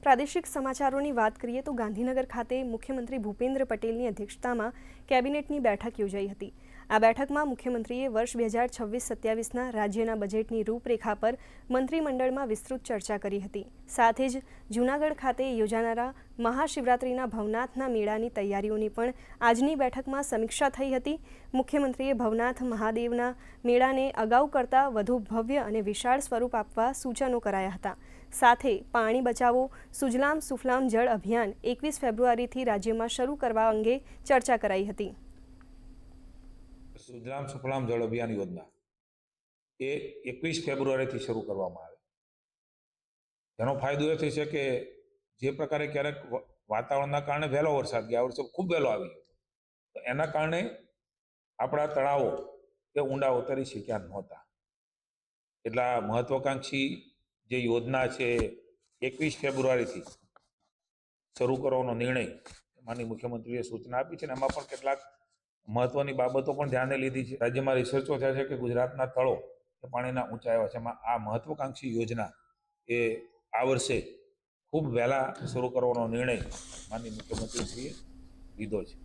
પ્રાદેશિક સમાચારોની વાત કરીએ તો ગાંધીનગર ખાતે મુખ્યમંત્રી ભૂપેન્દ્ર પટેલની અધ્યક્ષતામાં કેબિનેટની બેઠક યોજાઈ હતી। આ બેઠકમાં મુખ્યમંત્રીએ વર્ષ 2026-27ના રાજ્યના બજેટની રૂપરેખા પર મંત્રીમંડળમાં વિસ્તૃત ચર્ચા કરી હતી। સાથે જ જૂનાગઢ ખાતે યોજાનારા મહાશિવરાત્રિના ભવનાથના મેળાની તૈયારીઓની પણ આજની બેઠકમાં સમીક્ષા થઈ હતી। મુખ્યમંત્રીએ ભવનાથ મહાદેવના મેળાને અગાઉ કરતાં વધુ ભવ્ય અને વિશાળ સ્વરૂપ આપવા સૂચનો કરાયા હતા। સાથે પાણી બચાવો સુજલામ સુફલામ જળ અભિયાન 21 ફેબ્રુઆરીથી રાજ્યમાં શરૂ કરવા અંગે ચર્ચા કરાઈ હતી। સુજલામ સુફલામ જળ અભિયાન યોજના એ 21 ફેબ્રુઆરીથી શરૂ કરવામાં આવે। તેનો ફાયદો એ થશે કે જે પ્રકારે ક્યારેક વાતાવરણના કારણે વહેલો વરસાદ ગયા વર્ષે ખૂબ વહેલો આવી ગયો તો એના કારણે આપણા તળાવો એ ઊંડા ઉતરી શક્યા નહોતા। એટલા મહત્વાકાંક્ષી જે યોજના છે 21 ફેબ્રુઆરીથી શરૂ કરવાનો નિર્ણય માનનીય મુખ્યમંત્રીએ સૂચના આપી છે અને એમાં પણ કેટલાક મહત્વની બાબતો પણ ધ્યાને લીધી છે। રાજ્યમાં રિસર્ચો થયા છે કે ગુજરાતના તળો એ પાણીના ઊંચા આવ્યા છે। એમાં આ મહત્વાકાંક્ષી યોજના એ આ વર્ષે ખૂબ વહેલા શરૂ કરવાનો નિર્ણય માનનીય મુખ્યમંત્રીશ્રીએ લીધો છે।